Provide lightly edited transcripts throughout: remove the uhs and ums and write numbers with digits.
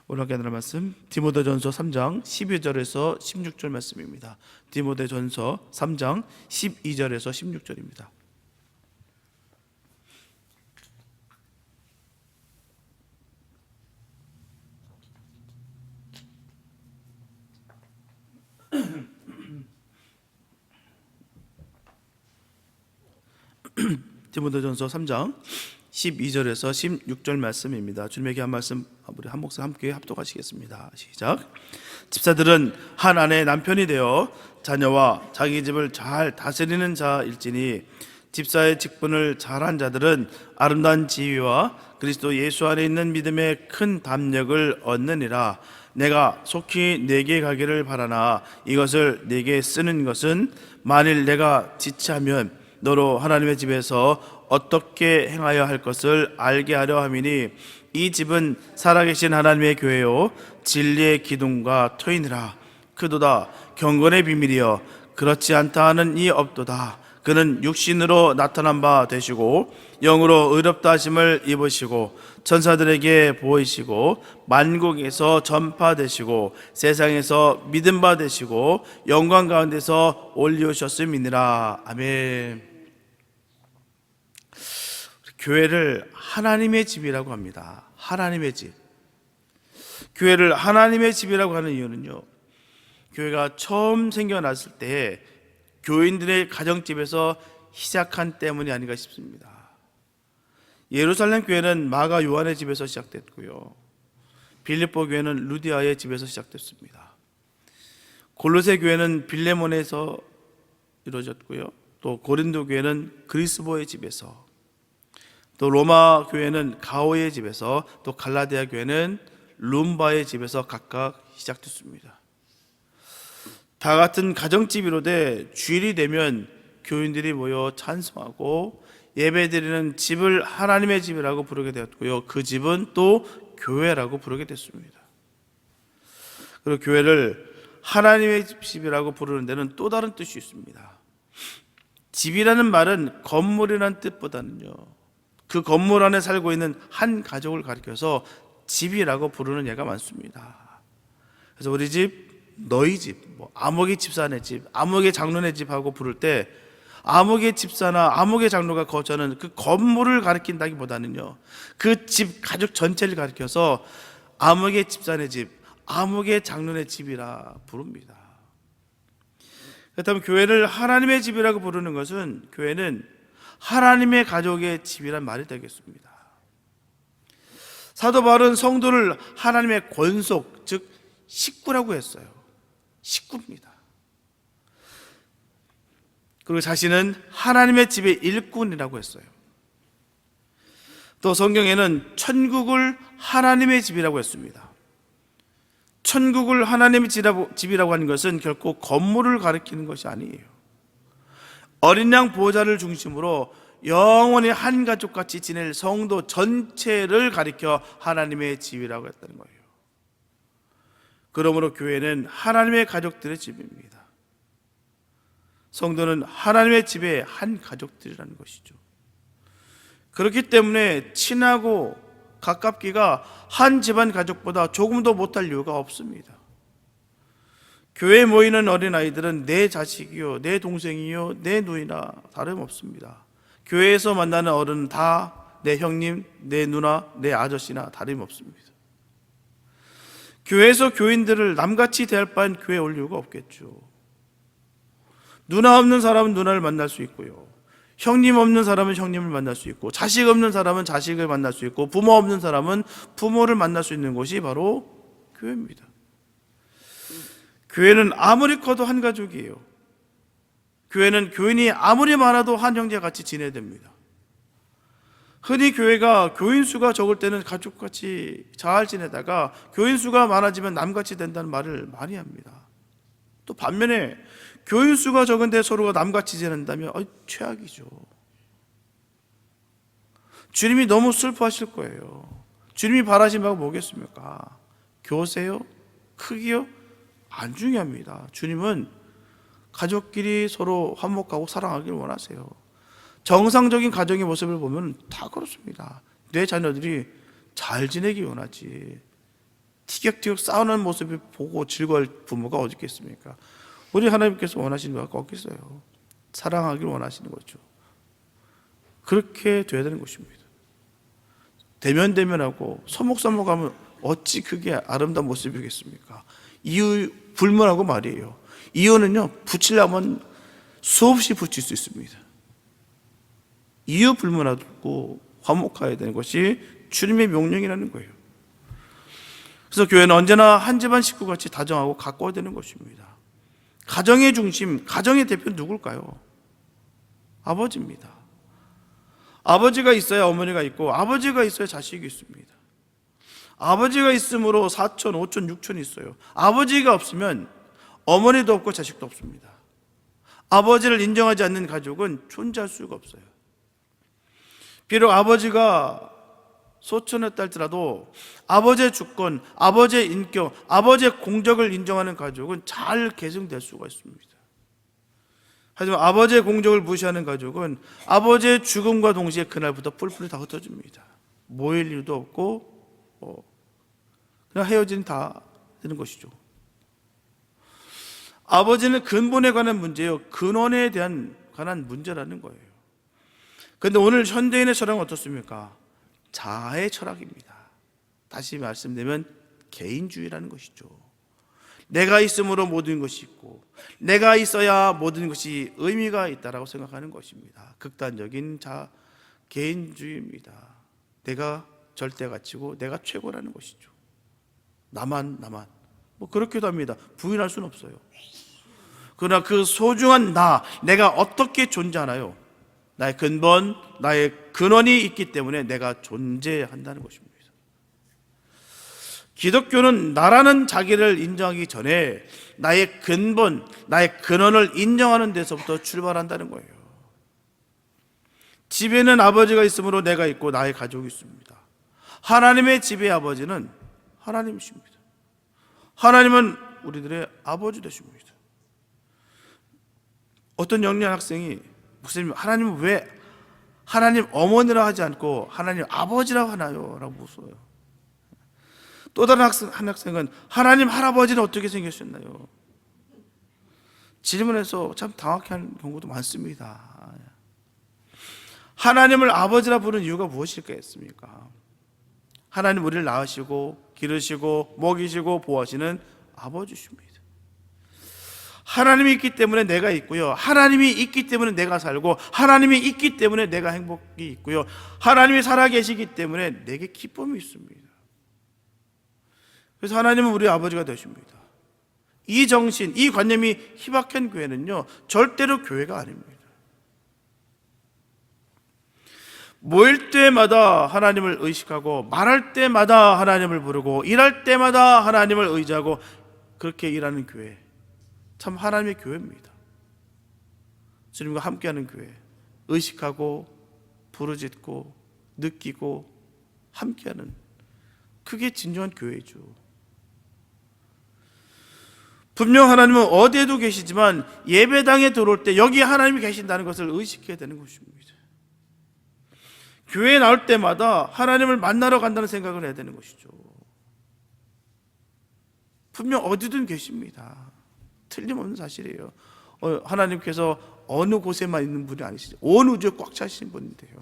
오늘 함께 나눌 말씀 디모데전서 3장 12절에서 16절 말씀입니다. 디모데전서 3장 12절에서 16절입니다. 디모데전서 3장 12절에서 16절 말씀입니다. 주님에게 한 말씀 우리 한 목사 함께 합독하시겠습니다. 시작. 집사들은 한 아내의 남편이 되어 자녀와 자기 집을 잘 다스리는 자일지니 집사의 직분을 잘한 자들은 아름다운 지위와 그리스도 예수 안에 있는 믿음의 큰 담력을 얻느니라. 내가 속히 내게 가기를 바라나 이것을 내게 쓰는 것은 만일 내가 지체하면 너로 하나님의 집에서 어떻게 행하여 할 것을 알게 하려 함이니 이 집은 살아계신 하나님의 교회요 진리의 기둥과 터이니라. 그도다 경건의 비밀이여 그렇지 않다 하는 이 없도다. 그는 육신으로 나타난 바 되시고 영으로 의롭다 하심을 입으시고 천사들에게 보이시고 만국에서 전파되시고 세상에서 믿음 바 되시고 영광 가운데서 올리우셨음이니라. 아멘. 교회를 하나님의 집이라고 합니다. 하나님의 집. 교회를 하나님의 집이라고 하는 이유는요, 교회가 처음 생겨났을 때 교인들의 가정집에서 시작한 때문이 아닌가 싶습니다. 예루살렘 교회는 마가 요한의 집에서 시작됐고요, 빌립보 교회는 루디아의 집에서 시작됐습니다. 골로새 교회는 빌레몬에서 이루어졌고요, 또 고린도 교회는 그리스보의 집에서, 또 로마 교회는 가오의 집에서, 또 갈라디아 교회는 룸바의 집에서 각각 시작됐습니다. 다 같은 가정집이로되 주일이 되면 교인들이 모여 찬송하고 예배드리는 집을 하나님의 집이라고 부르게 되었고요, 그 집은 또 교회라고 부르게 됐습니다. 그리고 교회를 하나님의 집이라고 부르는 데는 또 다른 뜻이 있습니다. 집이라는 말은 건물이라는 뜻보다는요, 그 건물 안에 살고 있는 한 가족을 가리켜서 집이라고 부르는 예가 많습니다. 그래서 우리 집, 너희 집, 아무개 집사네 집, 아무개 장로네 집하고 부를 때 아무개 집사나 아무개 장로가 거주하는 그 건물을 가리킨다기보다는요, 그 집 가족 전체를 가리켜서 아무개 집사네 집, 아무개 장로네 집이라 부릅니다. 그렇다면 교회를 하나님의 집이라고 부르는 것은, 교회는 하나님의 가족의 집이란 말이 되겠습니다. 사도 바울은 성도를 하나님의 권속, 즉 식구라고 했어요. 식구입니다. 그리고 자신은 하나님의 집의 일꾼이라고 했어요. 또 성경에는 천국을 하나님의 집이라고 했습니다. 천국을 하나님의 집이라고 하는 것은 결코 건물을 가리키는 것이 아니에요. 어린 양 보호자를 중심으로 영원히 한 가족같이 지낼 성도 전체를 가리켜 하나님의 집이라고 했다는 거예요. 그러므로 교회는 하나님의 가족들의 집입니다. 성도는 하나님의 집의 한 가족들이라는 것이죠. 그렇기 때문에 친하고 가깝기가 한 집안 가족보다 조금도 못할 이유가 없습니다. 교회에 모이는 어린아이들은 내 자식이요, 내 동생이요, 내 누이나 다름없습니다. 교회에서 만나는 어른은 다 내 형님, 내 누나, 내 아저씨나 다름없습니다. 교회에서 교인들을 남같이 대할 바엔 교회에 올 이유가 없겠죠. 누나 없는 사람은 누나를 만날 수 있고요, 형님 없는 사람은 형님을 만날 수 있고, 자식 없는 사람은 자식을 만날 수 있고, 부모 없는 사람은 부모를 만날 수 있는 곳이 바로 교회입니다. 교회는 아무리 커도 한 가족이에요. 교회는 교인이 아무리 많아도 한 형제같이 지내야 됩니다. 흔히 교회가 교인 수가 적을 때는 가족같이 잘 지내다가 교인 수가 많아지면 남같이 된다는 말을 많이 합니다. 또 반면에 교인 수가 적은데 서로가 남같이 지낸다면 최악이죠. 주님이 너무 슬퍼하실 거예요. 주님이 바라신 바가 뭐겠습니까? 교세요? 크기요? 안 중요합니다. 주님은 가족끼리 서로 화목하고 사랑하길 원하세요. 정상적인 가정의 모습을 보면 다 그렇습니다. 내 자녀들이 잘 지내기 원하지. 티격태격 싸우는 모습을 보고 즐거울 부모가 어디 있겠습니까? 우리 하나님께서 원하시는 바가 없겠어요. 사랑하기를 원하시는 거죠. 그렇게 돼야 되는 것입니다. 대면대면하고 서먹서먹하면 어찌 그게 아름다운 모습이겠습니까? 이유 불문하고 말이에요. 이유는요, 붙이려면 수없이 붙일 수 있습니다. 이유 불문하고 화목해야 되는 것이 주님의 명령이라는 거예요. 그래서 교회는 언제나 한 집안 식구같이 다정하고 가까워야 되는 것입니다. 가정의 중심, 가정의 대표는 누굴까요? 아버지입니다. 아버지가 있어야 어머니가 있고, 아버지가 있어야 자식이 있습니다. 아버지가 있으므로 사촌, 오촌, 육촌이 있어요. 아버지가 없으면 어머니도 없고 자식도 없습니다. 아버지를 인정하지 않는 가족은 존재할 수가 없어요. 비록 아버지가 소천했다 할지라도 아버지의 주권, 아버지의 인격, 아버지의 공적을 인정하는 가족은 잘 계승될 수가 있습니다. 하지만 아버지의 공적을 무시하는 가족은 아버지의 죽음과 동시에 그날부터 뿔뿔이 다 흩어집니다. 모일 일도 없고 그냥 헤어진 다 되는 것이죠. 아버지는 근본에 관한 문제예요. 근원에 관한 문제라는 거예요. 그런데 오늘 현대인의 철학은 어떻습니까? 자아의 철학입니다. 다시 말씀드리면 개인주의라는 것이죠. 내가 있음으로 모든 것이 있고 내가 있어야 모든 것이 의미가 있다라고 생각하는 것입니다. 극단적인 개인주의입니다. 내가 절대 가치고 내가 최고라는 것이죠. 나만 뭐 그렇기도 합니다. 부인할 수는 없어요. 그러나 그 소중한 내가 어떻게 존재하나요? 나의 근본, 나의 근원이 있기 때문에 내가 존재한다는 것입니다. 기독교는 나라는 자기를 인정하기 전에 나의 근본, 나의 근원을 인정하는 데서부터 출발한다는 거예요. 집에는 아버지가 있으므로 내가 있고 나의 가족이 있습니다. 하나님의 집의 아버지는 하나님이십니다. 하나님은 우리들의 아버지 되십니다. 어떤 영리한 학생이 목사님, 하나님은 왜 하나님 어머니라 하지 않고 하나님 아버지라고 하나요? 라고 묻어요. 또 다른 한 학생은 하나님 할아버지는 어떻게 생겼었나요? 질문해서 참 당황해하는 경우도 많습니다. 하나님을 아버지라 부르는 이유가 무엇일까였습니까? 하나님 우리를 낳으시고 기르시고 먹이시고 보호하시는 아버지십니다. 하나님이 있기 때문에 내가 있고요, 하나님이 있기 때문에 내가 살고, 하나님이 있기 때문에 내가 행복이 있고요, 하나님이 살아계시기 때문에 내게 기쁨이 있습니다. 그래서 하나님은 우리 아버지가 되십니다. 이 정신, 이 관념이 희박한 교회는요, 절대로 교회가 아닙니다. 모일 때마다 하나님을 의식하고, 말할 때마다 하나님을 부르고, 일할 때마다 하나님을 의지하고 그렇게 일하는 교회, 참 하나님의 교회입니다. 주님과 함께하는 교회, 의식하고 부르짖고 느끼고 함께하는, 그게 진정한 교회죠. 분명 하나님은 어디에도 계시지만 예배당에 들어올 때 여기 하나님이 계신다는 것을 의식해야 되는 것입니다. 교회에 나올 때마다 하나님을 만나러 간다는 생각을 해야 되는 것이죠. 분명 어디든 계십니다. 틀림없는 사실이에요. 하나님께서 어느 곳에만 있는 분이 아니시죠. 온 우주에 꽉 차신 분인데요.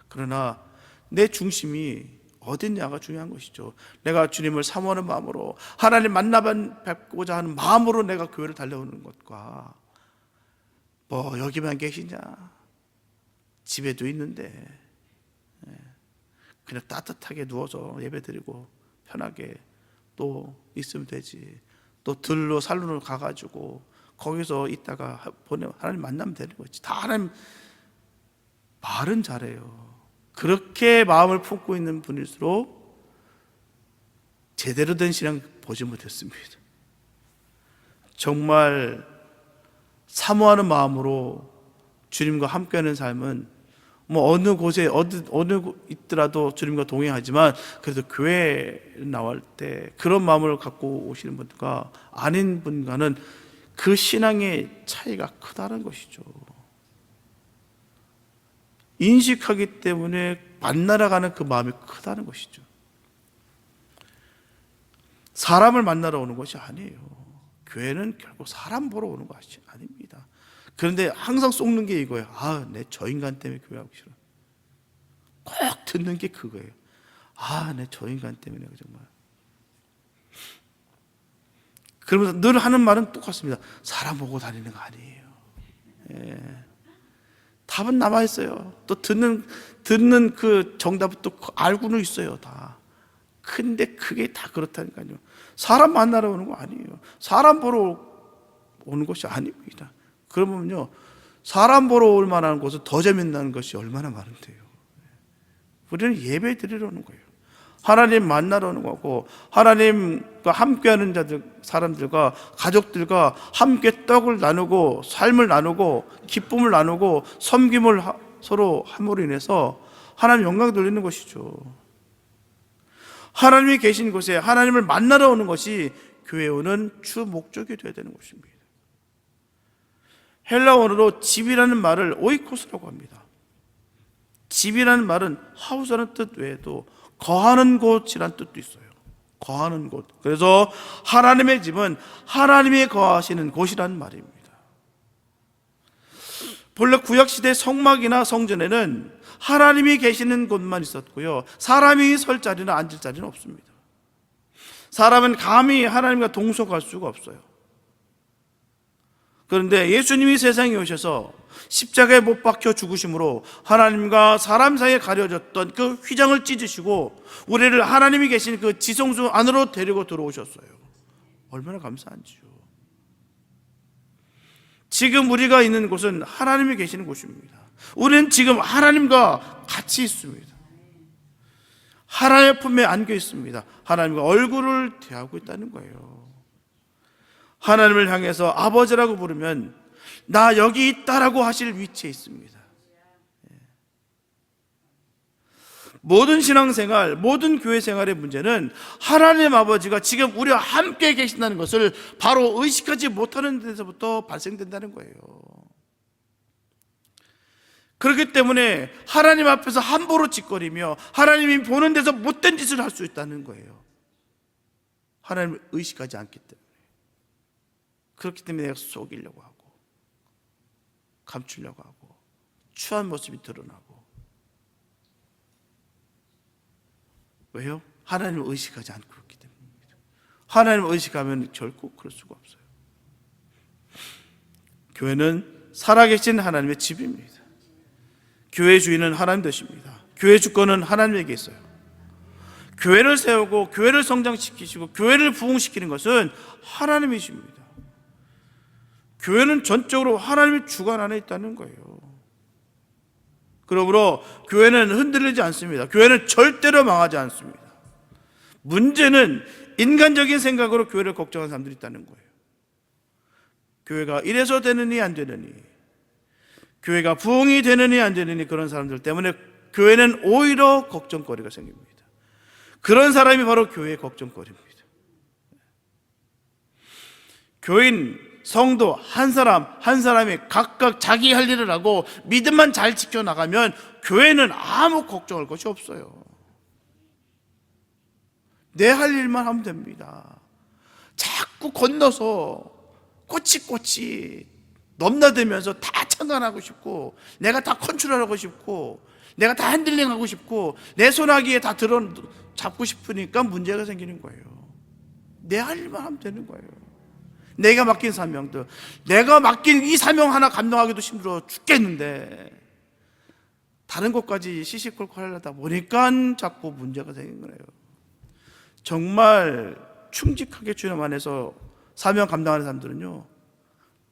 그러나 내 중심이 어딨냐가 중요한 것이죠. 내가 주님을 사모하는 마음으로, 하나님 뵙고자 하는 마음으로 내가 교회를 달려오는 것과, 뭐 여기만 계시냐, 집에도 있는데 그냥 따뜻하게 누워서 예배드리고 편하게 또 있으면 되지, 또 들로 살로로 가가지고 거기서 있다가 하나님 만나면 되는 거지. 다 하나님 말은 잘해요. 그렇게 마음을 품고 있는 분일수록 제대로 된 신앙 보지 못했습니다. 정말 사모하는 마음으로 주님과 함께하는 삶은 뭐 어느 곳에 어느 있더라도 주님과 동행하지만, 그래도 교회에 나올 때 그런 마음을 갖고 오시는 분과 아닌 분과는 그 신앙의 차이가 크다는 것이죠. 인식하기 때문에 만나러 가는 그 마음이 크다는 것이죠. 사람을 만나러 오는 것이 아니에요. 교회는 결국 사람 보러 오는 것이 아닙니다. 그런데 항상 쏟는 게 이거예요. 아, 내 저 인간 때문에 교회 하기 싫어. 꼭 듣는 게 그거예요. 아, 내 저 인간 때문에 정말. 그러면서 늘 하는 말은 똑같습니다. 사람 보고 다니는 거 아니에요. 예. 답은 남아 있어요. 또 듣는 그 정답은 또 알고는 있어요, 다. 근데 그게 다 그렇다니까요. 사람 만나러 오는 거 아니에요. 사람 보러 오는 것이 아닙니다. 그러면요, 사람 보러 올 만한 곳은 더 재밌는 것이 얼마나 많은데요. 우리는 예배 드리러 오는 거예요. 하나님 만나러 오는 거고, 하나님과 함께하는 사람들과 가족들과 함께 떡을 나누고 삶을 나누고 기쁨을 나누고 섬김을 서로 함으로 인해서 하나님 영광 돌리는 것이죠. 하나님이 계신 곳에 하나님을 만나러 오는 것이 교회 오는 주 목적이 되어야 되는 것입니다. 헬라어로 집이라는 말을 오이코스라고 합니다. 집이라는 말은 하우스라는 뜻 외에도 거하는 곳이라는 뜻도 있어요. 거하는 곳. 그래서 하나님의 집은 하나님이 거하시는 곳이라는 말입니다. 본래 구약시대 성막이나 성전에는 하나님이 계시는 곳만 있었고요, 사람이 설 자리나 앉을 자리는 없습니다. 사람은 감히 하나님과 동석할 수가 없어요. 그런데 예수님이 세상에 오셔서 십자가에 못 박혀 죽으심으로 하나님과 사람 사이에 가려졌던 그 휘장을 찢으시고 우리를 하나님이 계신 그 지성소 안으로 데리고 들어오셨어요. 얼마나 감사한지요. 지금 우리가 있는 곳은 하나님이 계시는 곳입니다. 우리는 지금 하나님과 같이 있습니다. 하나님의 품에 안겨 있습니다. 하나님과 얼굴을 대하고 있다는 거예요. 하나님을 향해서 아버지라고 부르면 나 여기 있다라고 하실 위치에 있습니다. 모든 신앙생활, 모든 교회 생활의 문제는 하나님 아버지가 지금 우리와 함께 계신다는 것을 바로 의식하지 못하는 데서부터 발생된다는 거예요. 그렇기 때문에 하나님 앞에서 함부로 짓거리며 하나님이 보는 데서 못된 짓을 할 수 있다는 거예요. 하나님을 의식하지 않기 때문에. 그렇기 때문에 내가 속이려고 하고 감추려고 하고 추한 모습이 드러나고. 왜요? 하나님을 의식하지 않고 그렇기 때문입니다. 하나님을 의식하면 결코 그럴 수가 없어요. 교회는 살아계신 하나님의 집입니다. 교회 주인은 하나님 되십니다. 교회 주권은 하나님에게 있어요. 교회를 세우고 교회를 성장시키시고 교회를 부흥시키는 것은 하나님이십니다. 교회는 전적으로 하나님의 주관 안에 있다는 거예요. 그러므로 교회는 흔들리지 않습니다. 교회는 절대로 망하지 않습니다. 문제는 인간적인 생각으로 교회를 걱정하는 사람들이 있다는 거예요. 교회가 이래서 되느니 안 되느니, 교회가 부흥이 되느니 안 되느니, 그런 사람들 때문에 교회는 오히려 걱정거리가 생깁니다. 그런 사람이 바로 교회의 걱정거리입니다. 교인, 성도 한 사람 한 사람이 각각 자기 할 일을 하고 믿음만 잘 지켜나가면 교회는 아무 걱정할 것이 없어요. 내 할 일만 하면 됩니다. 자꾸 건너서 꼬치꼬치 넘나들면서 다 참관하고 싶고, 내가 다 컨트롤하고 싶고, 내가 다 핸들링하고 싶고, 내 손아귀에 다 잡고 싶으니까 문제가 생기는 거예요. 내 할 일만 하면 되는 거예요. 내가 맡긴 사명도, 내가 맡긴 이 사명 하나 감당하기도 힘들어 죽겠는데 다른 것까지 시시콜콜 하려다 보니까 자꾸 문제가 생긴 거예요. 정말 충직하게 주님 안에서 사명 감당하는 사람들은요,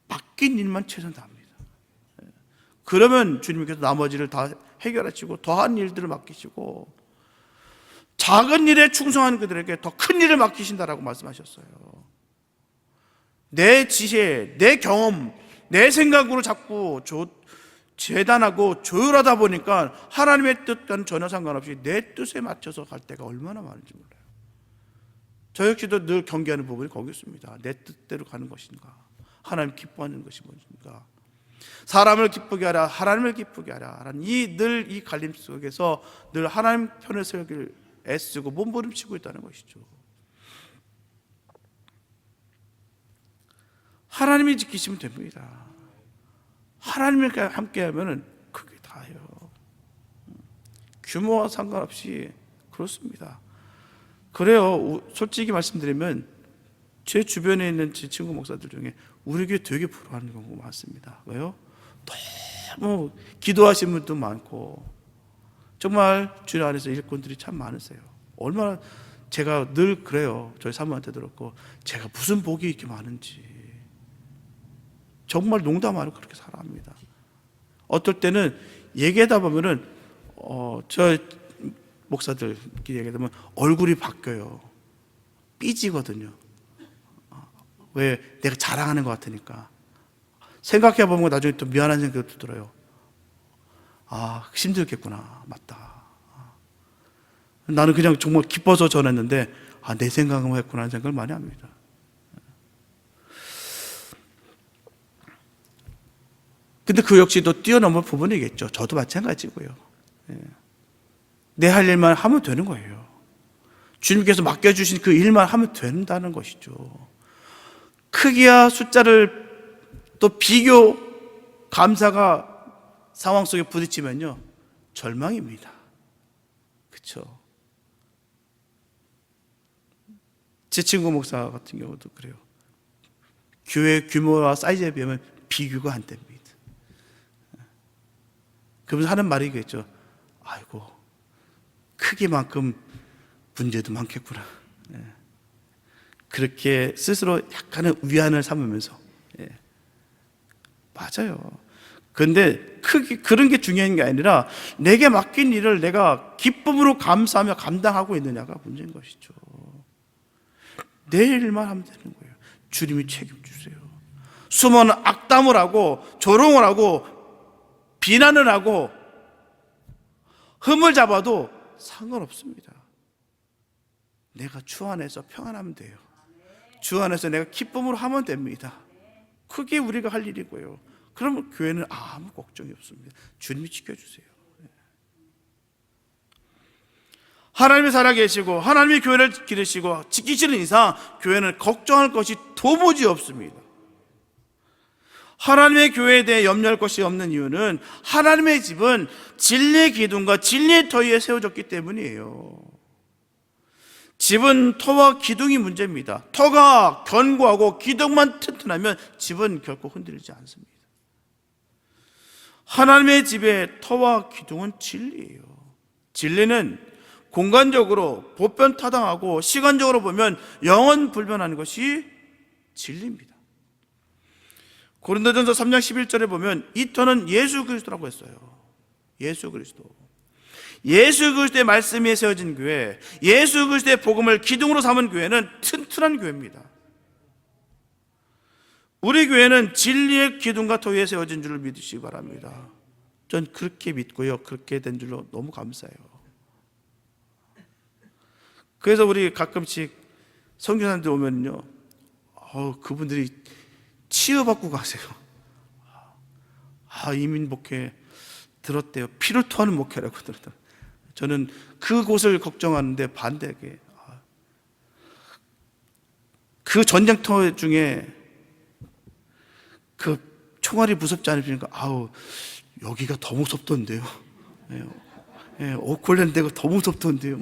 맡긴 일만 최선 다합니다. 그러면 주님께서 나머지를 다 해결하시고 더한 일들을 맡기시고, 작은 일에 충성하는 그들에게 더 큰 일을 맡기신다라고 말씀하셨어요. 내 지혜, 내 경험, 내 생각으로 자꾸 재단하고 조율하다 보니까 하나님의 뜻과는 전혀 상관없이 내 뜻에 맞춰서 갈 때가 얼마나 많은지 몰라요. 저 역시도 늘 경계하는 부분이 거기 있습니다. 내 뜻대로 가는 것인가, 하나님 기뻐하는 것이 뭔가, 사람을 기쁘게 하라, 하나님을 기쁘게 하라 라는 늘 이 갈림 속에서 늘 하나님 편을 세우길 애쓰고 몸부림치고 있다는 것이죠. 하나님이 지키시면 됩니다. 하나님과 함께하면 그게 다예요. 규모와 상관없이 그렇습니다. 그래요. 솔직히 말씀드리면 제 주변에 있는 제 친구 목사들 중에 우리 교회 되게 부러워하는 경우가 많습니다. 왜요? 너무 기도하시는 분도 많고 정말 주님 안에서 일꾼들이 참 많으세요. 얼마나 제가 늘 그래요. 저희 사모한테 들었고 제가 무슨 복이 이렇게 많은지 정말 농담 안 하고 그렇게 살아갑니다. 어떨 때는 얘기하다 보면은 저 목사들 얘기하다 보면 얼굴이 바뀌어요. 삐지거든요. 왜? 내가 자랑하는 것 같으니까. 생각해 보면 나중에 또 미안한 생각도 들어요. 아, 힘들겠구나. 맞다. 나는 그냥 정말 기뻐서 전했는데 내 생각은 했구나 하는 생각을 많이 합니다. 근데 그 역시도 뛰어넘을 부분이겠죠. 저도 마찬가지고요. 내 할 일만 하면 되는 거예요. 주님께서 맡겨주신 그 일만 하면 된다는 것이죠. 크기와 숫자를 또 비교, 감사가 상황 속에 부딪히면요 절망입니다. 그렇죠? 제 친구 목사 같은 경우도 그래요. 교회 규모와 사이즈에 비하면 비교가 안 됩니다. 그러면서 하는 말이 있겠죠. 아이고 크기만큼 문제도 많겠구나. 그렇게 스스로 약간의 위안을 삼으면서 맞아요. 그런데 그런 게 중요한 게 아니라 내게 맡긴 일을 내가 기쁨으로 감사하며 감당하고 있느냐가 문제인 것이죠. 내 일만 하면 되는 거예요. 주님이 책임주세요. 수많은 악담을 하고 조롱을 하고 비난을 하고 흠을 잡아도 상관없습니다. 내가 주 안에서 평안하면 돼요. 주 안에서 내가 기쁨으로 하면 됩니다. 그게 우리가 할 일이고요. 그러면 교회는 아무 걱정이 없습니다. 주님이 지켜주세요. 하나님이 살아계시고 하나님이 교회를 기르시고 지키시는 이상 교회는 걱정할 것이 도무지 없습니다. 하나님의 교회에 대해 염려할 것이 없는 이유는 하나님의 집은 진리의 기둥과 진리의 터 위에 세워졌기 때문이에요. 집은 터와 기둥이 문제입니다. 터가 견고하고 기둥만 튼튼하면 집은 결코 흔들리지 않습니다. 하나님의 집의 터와 기둥은 진리예요. 진리는 공간적으로 보편타당하고 시간적으로 보면 영원 불변하는 것이 진리입니다. 고린도전서 3장 11절에 보면 이 터는 예수 그리스도라고 했어요. 예수 그리스도. 예수 그리스도의 말씀 위에 세워진 교회, 예수 그리스도의 복음을 기둥으로 삼은 교회는 튼튼한 교회입니다. 우리 교회는 진리의 기둥과 터 위에 세워진 줄을 믿으시기 바랍니다. 전 그렇게 믿고요. 그렇게 된 줄로 너무 감사해요. 그래서 우리 가끔씩 선교사님들 오면요, 그분들이 치유받고 가세요. 이민 목회 들었대요. 피를 토하는 목회라고 들었다. 저는 그곳을 걱정하는데 반대하게 그 전쟁터 중에 그 총알이 무섭지 않으니까 여기가 더 무섭던데요. 오클랜드가 더 무섭던데요.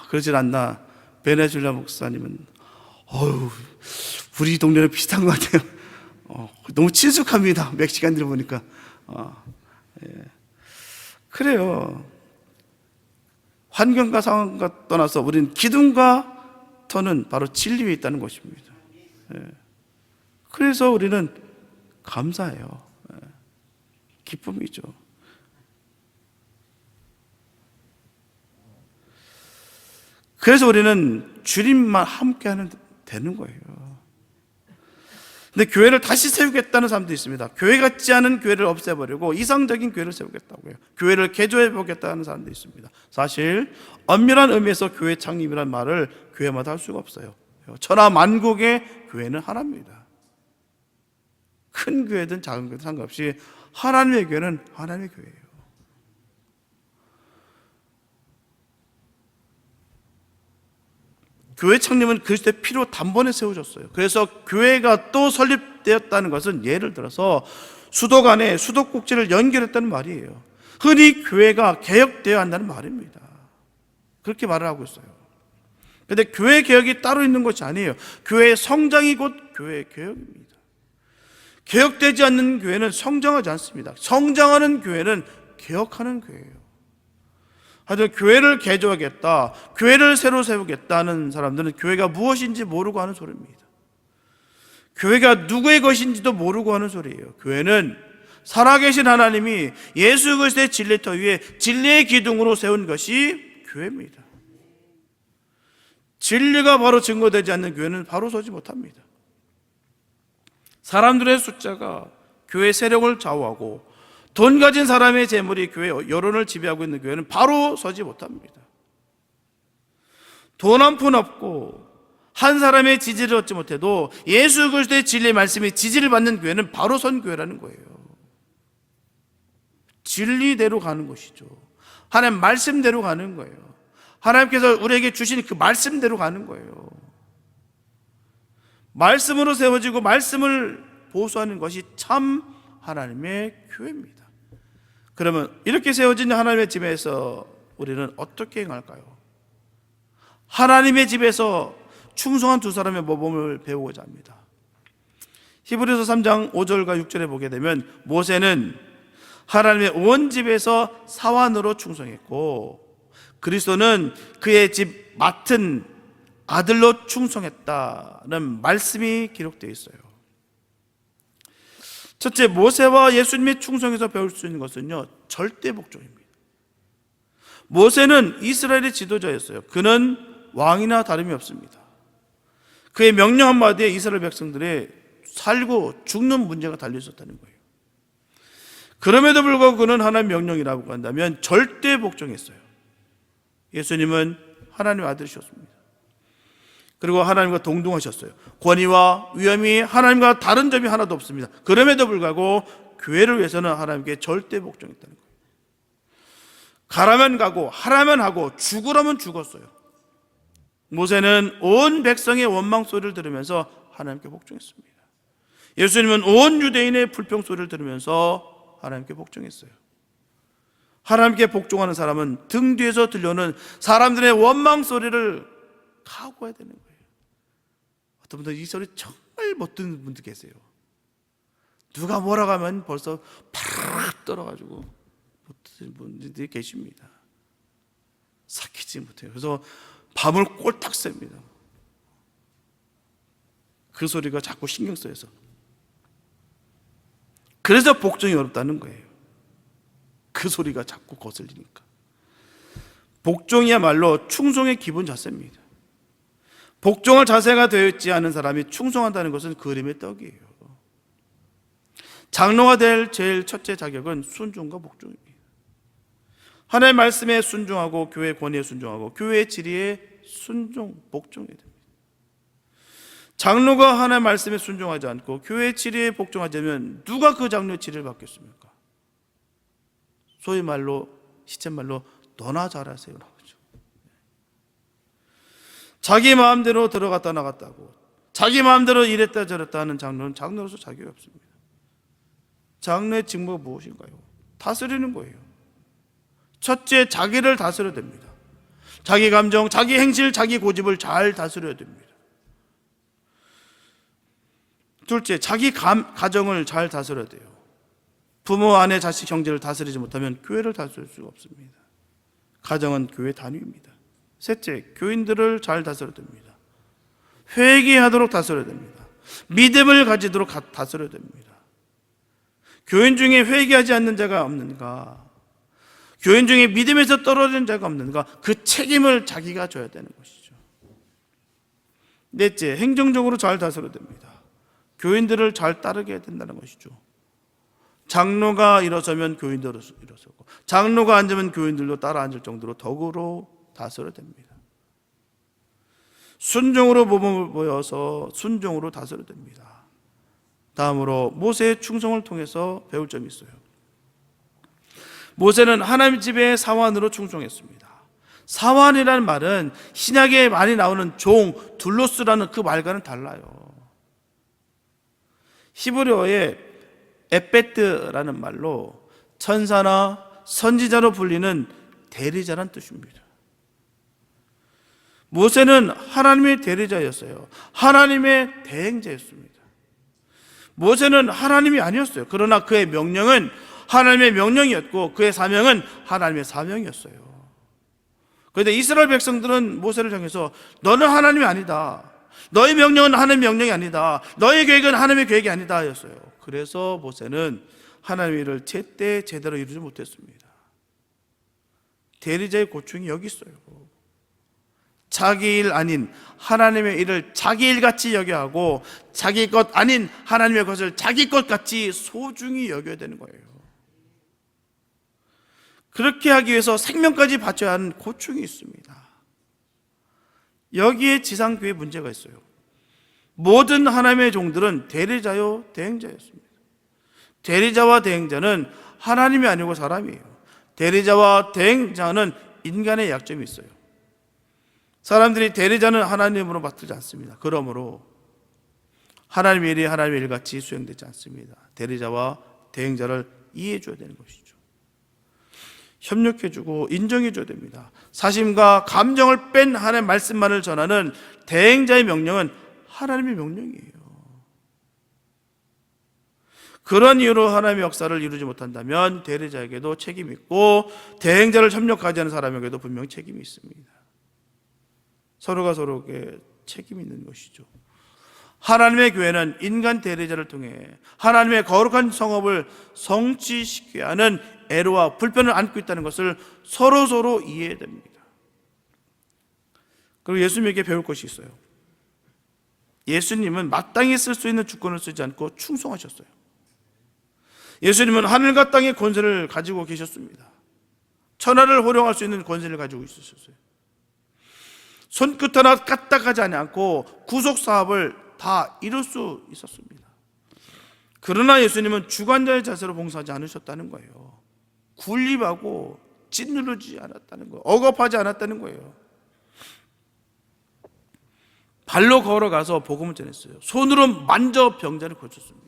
그러질 않나. 베네수엘라 목사님은 우리 동네는 비슷한 것 같아요. 너무 친숙합니다. 멕시칸들 보니까. 그래요. 환경과 상황과 떠나서 우리는 기둥과 터는 바로 진리 위에 있다는 것입니다. 그래서 우리는 감사해요. 기쁨이죠. 그래서 우리는 주님만 함께하면 되는 거예요. 근데 교회를 다시 세우겠다는 사람도 있습니다. 교회 같지 않은 교회를 없애버리고 이상적인 교회를 세우겠다고요. 교회를 개조해보겠다는 사람도 있습니다. 사실 엄밀한 의미에서 교회 창립이라는 말을 교회마다 할 수가 없어요. 천하 만국의 교회는 하나입니다. 큰 교회든 작은 교회든 상관없이 하나님의 교회는 하나님의 교회예요. 교회 창립은 그리스도의 피로 단번에 세워졌어요. 그래서 교회가 또 설립되었다는 것은 예를 들어서 수도 간에 수도꼭지를 연결했다는 말이에요. 흔히 교회가 개혁되어야 한다는 말입니다. 그렇게 말을 하고 있어요. 그런데 교회 개혁이 따로 있는 것이 아니에요. 교회의 성장이 곧 교회의 개혁입니다. 개혁되지 않는 교회는 성장하지 않습니다. 성장하는 교회는 개혁하는 교회예요. 하여튼 교회를 개조하겠다, 교회를 새로 세우겠다는 사람들은 교회가 무엇인지 모르고 하는 소리입니다. 교회가 누구의 것인지도 모르고 하는 소리예요. 교회는 살아계신 하나님이 예수 그리스도의 진리터 위에 진리의 기둥으로 세운 것이 교회입니다. 진리가 바로 증거되지 않는 교회는 바로 서지 못합니다. 사람들의 숫자가 교회 세력을 좌우하고 돈 가진 사람의 재물이 교회 여론을 지배하고 있는 교회는 바로 서지 못합니다. 돈 한 푼 없고 한 사람의 지지를 얻지 못해도 예수 그리스도의 진리의 말씀이 지지를 받는 교회는 바로 선 교회라는 거예요. 진리대로 가는 것이죠. 하나님 말씀대로 가는 거예요. 하나님께서 우리에게 주신 그 말씀대로 가는 거예요. 말씀으로 세워지고 말씀을 보수하는 것이 참 하나님의 교회입니다. 그러면 이렇게 세워진 하나님의 집에서 우리는 어떻게 행할까요? 하나님의 집에서 충성한 두 사람의 모범을 배우고자 합니다. 히브리서 3장 5절과 6절에 보게 되면 모세는 하나님의 온 집에서 사환으로 충성했고 그리스도는 그의 집 맡은 아들로 충성했다는 말씀이 기록되어 있어요. 첫째, 모세와 예수님의 충성에서 배울 수 있는 것은요, 절대 복종입니다. 모세는 이스라엘의 지도자였어요. 그는 왕이나 다름이 없습니다. 그의 명령 한마디에 이스라엘 백성들의 살고 죽는 문제가 달려 있었다는 거예요. 그럼에도 불구하고 그는 하나님의 명령이라고 한다면 절대 복종했어요. 예수님은 하나님의 아들이셨습니다. 그리고 하나님과 동등하셨어요. 권위와 위엄이 하나님과 다른 점이 하나도 없습니다. 그럼에도 불구하고 교회를 위해서는 하나님께 절대 복종했다는 거예요. 가라면 가고 하라면 하고 죽으라면 죽었어요. 모세는 온 백성의 원망 소리를 들으면서 하나님께 복종했습니다. 예수님은 온 유대인의 불평 소리를 들으면서 하나님께 복종했어요. 하나님께 복종하는 사람은 등 뒤에서 들려오는 사람들의 원망 소리를 각오해야 되는 거예요. 어떤 분들 이 소리 정말 못 듣는 분들 계세요. 누가 뭐라고 하면 벌써 팍 떨어가지고 못 듣는 분들이 계십니다. 삭히지 못해요. 그래서 밤을 꼴딱 셉니다. 그 소리가 자꾸 신경 쓰여서. 그래서 복종이 어렵다는 거예요. 그 소리가 자꾸 거슬리니까. 복종이야말로 충성의 기본 자세입니다. 복종할 자세가 되어 있지 않은 사람이 충성한다는 것은 그림의 떡이에요. 장로가 될 제일 첫째 자격은 순종과 복종입니다. 하나님의 말씀에 순종하고 교회의 권위에 순종하고 교회의 지리에 순종, 복종해야 됩니다. 장로가 하나님의 말씀에 순종하지 않고 교회의 지리에 복종하지 않으면 누가 그 장로의 지리를 받겠습니까? 소위 말로 시쳇말로 너나 잘하세요 나오죠. 자기 마음대로 들어갔다 나갔다고 자기 마음대로 이랬다 저랬다 하는 장로는 장로로서 자격이 없습니다. 장로의 직무가 무엇인가요? 다스리는 거예요. 첫째, 자기를 다스려야 됩니다. 자기 감정, 자기 행실, 자기 고집을 잘 다스려야 됩니다. 둘째, 자기 가정을 잘 다스려야 돼요. 부모, 아내, 자식, 형제를 다스리지 못하면 교회를 다스릴 수가 없습니다. 가정은 교회 단위입니다. 셋째, 교인들을 잘 다스려야 됩니다. 회개하도록 다스려야 됩니다. 믿음을 가지도록 다스려야 됩니다. 교인 중에 회개하지 않는 자가 없는가? 교인 중에 믿음에서 떨어지는 자가 없는가? 그 책임을 자기가 져야 되는 것이죠. 넷째, 행정적으로 잘 다스려야 됩니다. 교인들을 잘 따르게 해야 된다는 것이죠. 장로가 일어서면 교인들도 일어서고 장로가 앉으면 교인들도 따라 앉을 정도로 덕으로 다스려야 됩니다. 순종으로 모범을 보여서 순종으로 다스려야 됩니다. 다음으로 모세의 충성을 통해서 배울 점이 있어요. 모세는 하나님 집의 사환으로 충성했습니다. 사환이라는 말은 신약에 많이 나오는 종, 둘로스라는 그 말과는 달라요. 히브리어의 에페트라는 말로 천사나 선지자로 불리는 대리자란 뜻입니다. 모세는 하나님의 대리자였어요. 하나님의 대행자였습니다. 모세는 하나님이 아니었어요. 그러나 그의 명령은 하나님의 명령이었고 그의 사명은 하나님의 사명이었어요. 그런데 이스라엘 백성들은 모세를 향해서 너는 하나님이 아니다. 너의 명령은 하나님의 명령이 아니다. 너의 계획은 하나님의 계획이 아니다 하였어요. 그래서 모세는 하나님의 일을 제때 제대로 이루지 못했습니다. 대리자의 고충이 여기 있어요. 자기 일 아닌 하나님의 일을 자기 일같이 여겨야 하고 자기 것 아닌 하나님의 것을 자기 것같이 소중히 여겨야 되는 거예요. 그렇게 하기 위해서 생명까지 바쳐야 하는 고충이 있습니다. 여기에 지상교회에 문제가 있어요. 모든 하나님의 종들은 대리자요 대행자였습니다. 대리자와 대행자는 하나님이 아니고 사람이에요. 대리자와 대행자는 인간의 약점이 있어요. 사람들이 대리자는 하나님으로 맡지 않습니다. 그러므로 하나님의 일이 하나님의 일같이 수행되지 않습니다. 대리자와 대행자를 이해해 줘야 되는 것이죠. 협력해 주고 인정해 줘야 됩니다. 사심과 감정을 뺀 하나님의 말씀만을 전하는 대행자의 명령은 하나님의 명령이에요. 그런 이유로 하나님의 역사를 이루지 못한다면 대리자에게도 책임이 있고 대행자를 협력하지 않은 사람에게도 분명히 책임이 있습니다. 서로가 서로에게 책임이 있는 것이죠. 하나님의 교회는 인간 대리자를 통해 하나님의 거룩한 성업을 성취시켜야 하는 애로와 불편을 안고 있다는 것을 서로 이해해야 됩니다. 그리고 예수님에게 배울 것이 있어요. 예수님은 마땅히 쓸 수 있는 주권을 쓰지 않고 충성하셨어요. 예수님은 하늘과 땅의 권세를 가지고 계셨습니다. 천하를 호령할 수 있는 권세를 가지고 있으셨어요. 손끝 하나 까딱하지 않고 구속 사업을 다 이룰 수 있었습니다. 그러나 예수님은 주관자의 자세로 봉사하지 않으셨다는 거예요. 군림하고 짓누르지 않았다는 거예요. 억압하지 않았다는 거예요. 발로 걸어가서 복음을 전했어요. 손으로 만져 병자를 고쳤습니다.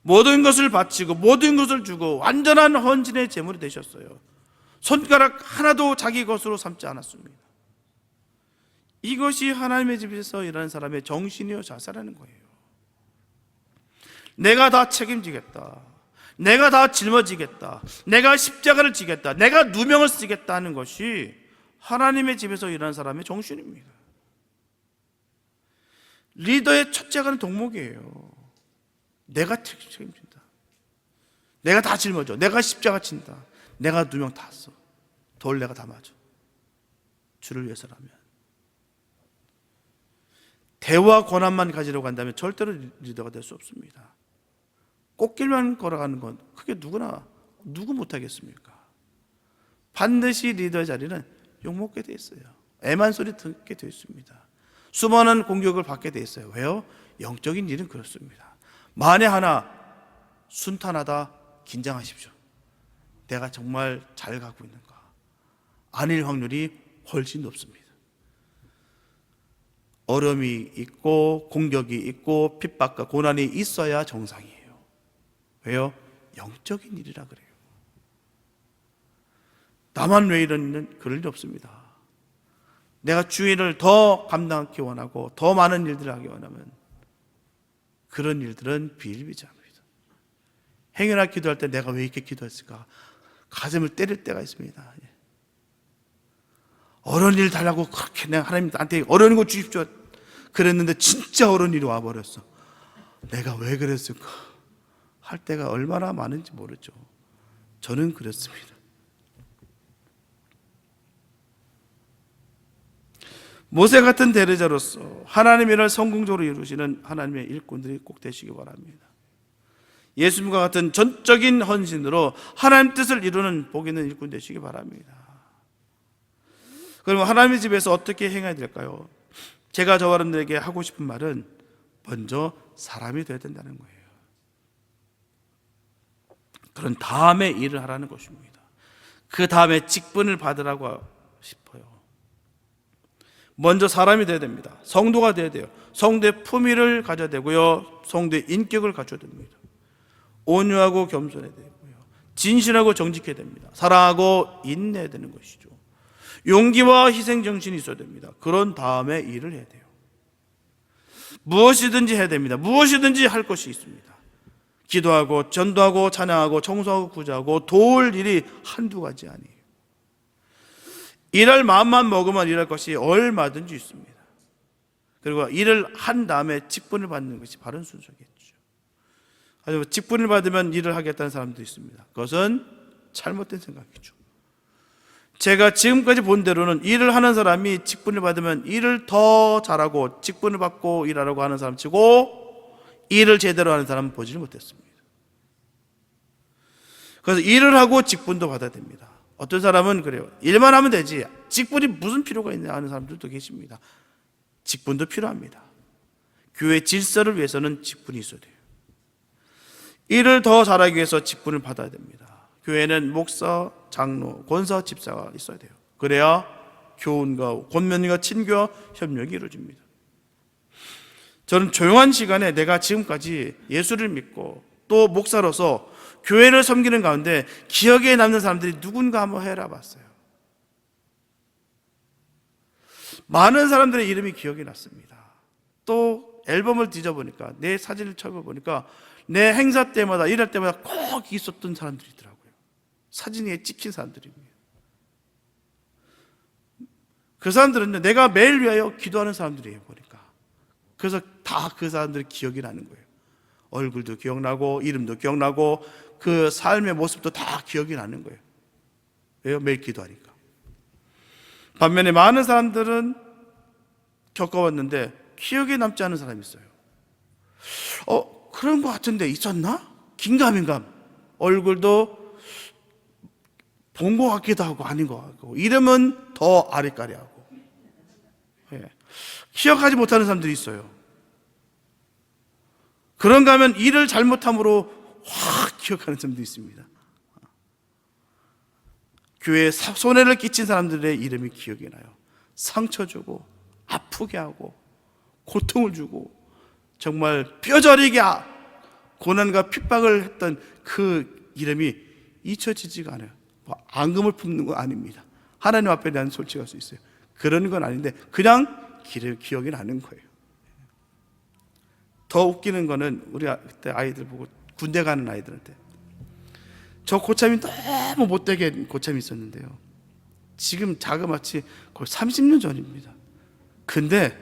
모든 것을 바치고 모든 것을 주고 완전한 헌신의 제물이 되셨어요. 손가락 하나도 자기 것으로 삼지 않았습니다. 이것이 하나님의 집에서 일하는 사람의 정신이요 자세라는 거예요. 내가 다 책임지겠다. 내가 다 짊어지겠다. 내가 십자가를 지겠다. 내가 누명을 쓰겠다 하는 것이 하나님의 집에서 일하는 사람의 정신입니다. 리더의 첫째가 동목이에요. 내가 책임진다. 내가 다 짊어져. 내가 십자가 친다. 내가 누명 다 써. 돌 내가 다 맞아. 주를 위해서라면. 대와 권한만 가지려고 한다면 절대로 리더가 될 수 없습니다. 꽃길만 걸어가는 건 그게 누구 못하겠습니까? 반드시 리더의 자리는 욕먹게 돼 있어요. 애만 소리 듣게 돼 있습니다. 수많은 공격을 받게 돼 있어요. 왜요? 영적인 일은 그렇습니다. 만에 하나 순탄하다 긴장하십시오. 내가 정말 잘 가고 있는가? 아닐 확률이 훨씬 높습니다. 어려움이 있고 공격이 있고 핍박과 고난이 있어야 정상이에요. 왜요? 영적인 일이라 그래요. 나만 왜 이러는 그럴 일 없습니다. 내가 주의를 더 감당하기 원하고 더 많은 일들을 하기 원하면 그런 일들은 비일비재합니다. 행여나 기도할 때 내가 왜 이렇게 기도했을까? 가슴을 때릴 때가 있습니다. 어려운 일 달라고 그렇게 내가 하나님한테 어려운 거 주십시오 그랬는데 진짜 어려운 일이 와버렸어. 내가 왜 그랬을까? 할 때가 얼마나 많은지 모르죠. 저는 그랬습니다. 모세 같은 대리자로서 하나님의 일을 성공적으로 이루시는 하나님의 일꾼들이 꼭 되시기 바랍니다. 예수님과 같은 전적인 헌신으로 하나님 뜻을 이루는 복 있는 일꾼 되시기 바랍니다. 그럼 하나님의 집에서 어떻게 행해야 될까요? 제가 저와 여러분들에게 하고 싶은 말은 먼저 사람이 되어야 된다는 거예요. 그런 다음에 일을 하라는 것입니다. 그 다음에 직분을 받으라고 싶어요. 먼저 사람이 돼야 됩니다. 성도가 돼야 돼요. 성도의 품위를 가져야 되고요. 성도의 인격을 갖춰야 됩니다. 온유하고 겸손해야 되고요. 진실하고 정직해야 됩니다. 사랑하고 인내해야 되는 것이죠. 용기와 희생정신이 있어야 됩니다. 그런 다음에 일을 해야 돼요. 무엇이든지 해야 됩니다. 무엇이든지 할 것이 있습니다. 기도하고 전도하고 찬양하고 청소하고 구제하고 도울 일이 한두 가지 아니에요. 일할 마음만 먹으면 일할 것이 얼마든지 있습니다. 그리고 일을 한 다음에 직분을 받는 것이 바른 순서겠죠. 아주 직분을 받으면 일을 하겠다는 사람도 있습니다. 그것은 잘못된 생각이죠. 제가 지금까지 본 대로는 일을 하는 사람이 직분을 받으면 일을 더 잘하고 직분을 받고 일하라고 하는 사람 치고 일을 제대로 하는 사람은 보지를 못했습니다. 그래서 일을 하고 직분도 받아야 됩니다. 어떤 사람은 그래요. 일만 하면 되지 직분이 무슨 필요가 있냐 하는 사람들도 계십니다. 직분도 필요합니다. 교회 질서를 위해서는 직분이 있어야 돼요. 일을 더 잘하기 위해서 직분을 받아야 됩니다. 교회는 목사, 장로, 권사, 집사가 있어야 돼요. 그래야 교훈과 권면과 친교와 협력이 이루어집니다. 저는 조용한 시간에 내가 지금까지 예수를 믿고 또 목사로서 교회를 섬기는 가운데 기억에 남는 사람들이 누군가 한번 해라봤어요. 많은 사람들의 이름이 기억이 났습니다. 또 앨범을 뒤져보니까 내 사진을 찾아보니까 내 행사 때마다 일할 때마다 꼭 있었던 사람들이 있더라고요. 사진에 찍힌 사람들입니다. 그 사람들은 내가 매일 위하여 기도하는 사람들이에요. 보니까 그래서 다 그 사람들이 기억이 나는 거예요. 얼굴도 기억나고 이름도 기억나고 그 삶의 모습도 다 기억이 나는 거예요. 왜요? 매일 기도하니까. 반면에 많은 사람들은 겪어왔는데 기억에 남지 않은 사람이 있어요. 그런 것 같은데 있었나? 긴가민감. 얼굴도 본 것 같기도 하고 아닌 것 같고 이름은 더 아리까리하고 기억하지 못하는 사람들이 있어요. 그런가 하면 일을 잘못함으로 확 기억하는 사람도 있습니다. 교회에 손해를 끼친 사람들의 이름이 기억이 나요. 상처 주고 아프게 하고 고통을 주고 정말 뼈저리게 고난과 핍박을 했던 그 이름이 잊혀지지가 않아요. 앙금을 품는 건 아닙니다. 하나님 앞에 대한 솔직할 수 있어요. 그런 건 아닌데 그냥 기억이 나는 거예요. 더 웃기는 거는 우리 그때 아이들 보고 군대 가는 아이들한테 저 고참이 너무 못되게 고참이 있었는데요. 지금 자그마치 거의 30년 전입니다. 근데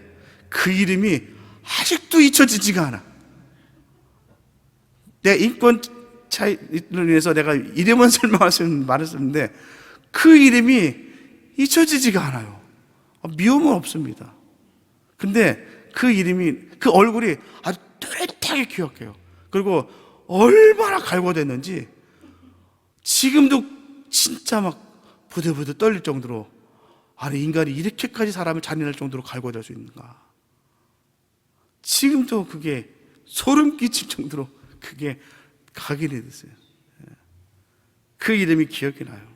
그 이름이 아직도 잊혀지지가 않아. 내가 인권 차이를 위해서 내가 이름은 말했었는데 그 이름이 잊혀지지가 않아요. 미움은 없습니다. 근데 그 이름이, 그 얼굴이 아주 뚜렷하게 기억해요. 그리고 얼마나 갈궈댔는지 지금도 진짜 막 부들부들 떨릴 정도로, 아니 인간이 이렇게까지 사람을 잔인할 정도로 갈궈댈 수 있는가. 지금도 그게 소름 끼칠 정도로 그게 각인이 됐어요. 그 이름이 기억이 나요.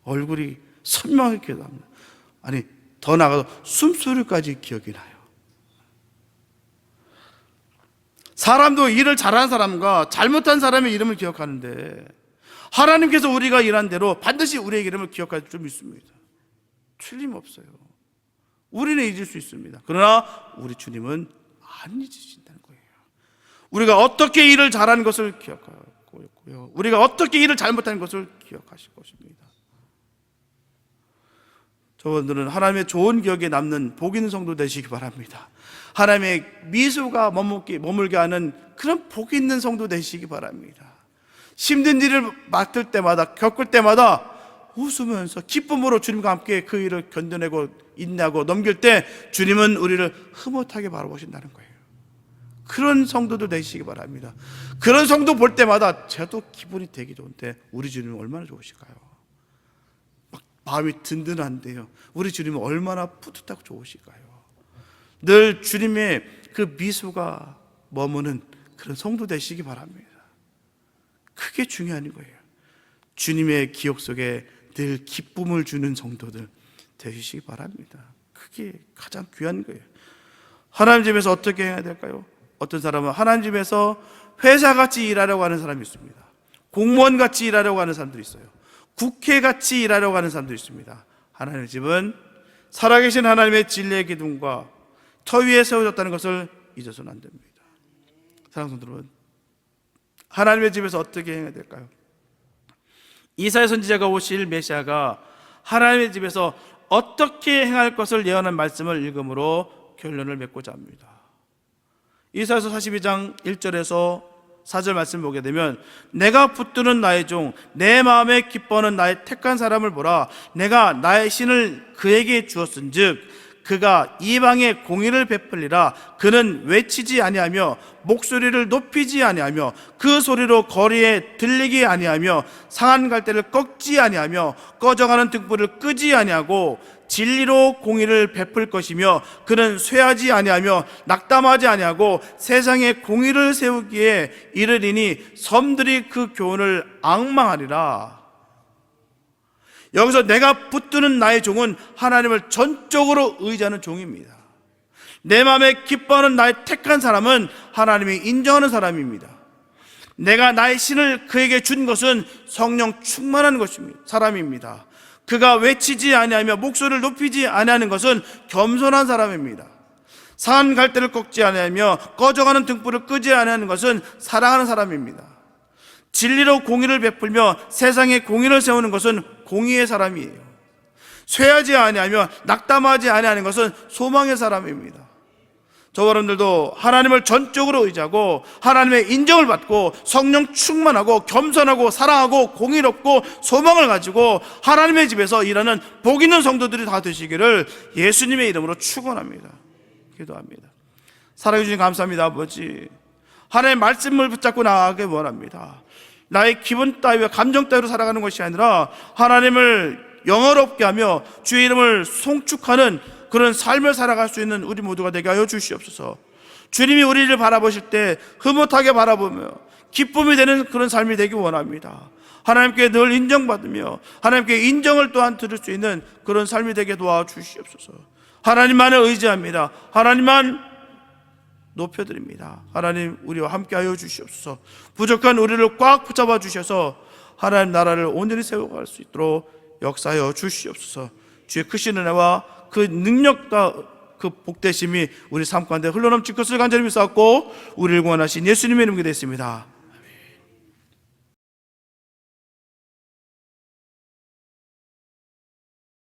얼굴이 선명하게 기억납니다. 아니 더 나아가서 숨소리까지 기억이 나요. 사람도 일을 잘하는 사람과 잘못한 사람의 이름을 기억하는데 하나님께서 우리가 일한 대로 반드시 우리의 이름을 기억할 줄 믿습니다. 틀림없어요. 우리는 잊을 수 있습니다. 그러나 우리 주님은 안 잊으신다는 거예요. 우리가 어떻게 일을 잘하는 것을 기억하고 있고요, 우리가 어떻게 일을 잘못하는 것을 기억하실 것입니다. 저분들은 하나님의 좋은 기억에 남는 복 있는 성도 되시기 바랍니다. 하나님의 미소가 머물게 하는 그런 복 있는 성도 되시기 바랍니다. 힘든 일을 맡을 때마다, 겪을 때마다 웃으면서 기쁨으로 주님과 함께 그 일을 견뎌내고 인내하고 넘길 때 주님은 우리를 흐뭇하게 바라보신다는 거예요. 그런 성도도 되시기 바랍니다. 그런 성도 볼 때마다 저도 기분이 되게 좋은데 우리 주님은 얼마나 좋으실까요? 막 마음이 든든한데요, 우리 주님은 얼마나 뿌듯하고 좋으실까요? 늘 주님의 그 미소가 머무는 그런 성도 되시기 바랍니다. 그게 중요한 거예요. 주님의 기억 속에 늘 기쁨을 주는 성도들 되시기 바랍니다. 그게 가장 귀한 거예요. 하나님 집에서 어떻게 해야 될까요? 어떤 사람은 하나님 집에서 회사같이 일하려고 하는 사람이 있습니다. 공무원같이 일하려고 하는 사람들이 있어요. 국회같이 일하려고 하는 사람들이 있습니다. 하나님의 집은 살아계신 하나님의 진리의 기둥과 터 위에 세워졌다는 것을 잊어서는 안 됩니다. 사랑하는 성도 여러분, 하나님의 집에서 어떻게 해야 될까요? 이사야 선지자가 오실 메시아가 하나님의 집에서 어떻게 행할 것을 예언한 말씀을 읽음으로 결론을 맺고자 합니다. 이사야서 42장 1절에서 4절 말씀을 보게 되면 내가 붙드는 나의 종, 내 마음에 기뻐하는 나의 택한 사람을 보라. 내가 나의 신을 그에게 주었은즉 그가 이방에 공의를 베풀리라. 그는 외치지 아니하며 목소리를 높이지 아니하며 그 소리로 거리에 들리지 아니하며 상한 갈대를 꺾지 아니하며 꺼져가는 등불을 끄지 아니하고 진리로 공의를 베풀 것이며 그는 쇠하지 아니하며 낙담하지 아니하고 세상에 공의를 세우기에 이르리니 섬들이 그 교훈을 앙망하리라. 여기서 내가 붙드는 나의 종은 하나님을 전적으로 의지하는 종입니다. 내 마음에 기뻐하는 나의 택한 사람은 하나님이 인정하는 사람입니다. 내가 나의 신을 그에게 준 것은 성령 충만한 것입니다. 사람입니다. 그가 외치지 아니하며 목소리를 높이지 아니하는 것은 겸손한 사람입니다. 상한 갈대를 꺾지 아니하며 꺼져가는 등불을 끄지 아니하는 것은 사랑하는 사람입니다. 진리로 공의를 베풀며 세상에 공의를 세우는 것은 공의의 사람이에요. 쇠하지 아니하며 낙담하지 아니하는 것은 소망의 사람입니다. 저와 여러분들도 하나님을 전적으로 의지하고 하나님의 인정을 받고 성령 충만하고 겸손하고 사랑하고 공의롭고 소망을 가지고 하나님의 집에서 일하는 복 있는 성도들이 다 되시기를 예수님의 이름으로 축원합니다. 기도합니다. 사랑해 주신 감사합니다. 아버지, 하나님의 말씀을 붙잡고 나아가길 원합니다. 나의 기분 따위와 감정 따위로 살아가는 것이 아니라 하나님을 영화롭게 하며 주의 이름을 송축하는 그런 삶을 살아갈 수 있는 우리 모두가 되게 하여 주시옵소서. 주님이 우리를 바라보실 때 흐뭇하게 바라보며 기쁨이 되는 그런 삶이 되기 원합니다. 하나님께 늘 인정받으며 하나님께 인정을 또한 들을 수 있는 그런 삶이 되게 도와주시옵소서. 하나님만을 의지합니다. 하나님만 높여드립니다. 하나님, 우리와 함께하여 주시옵소서. 부족한 우리를 꽉 붙잡아 주셔서 하나님 나라를 온전히 세워갈 수 있도록 역사하여 주시옵소서. 주의 크신 은혜와 그 능력과 그 복되심이 우리 삶 가운데 흘러넘칠 것을 간절히 믿사옵고 우리를 구원하신 예수님의 이름으로 기도했습니다.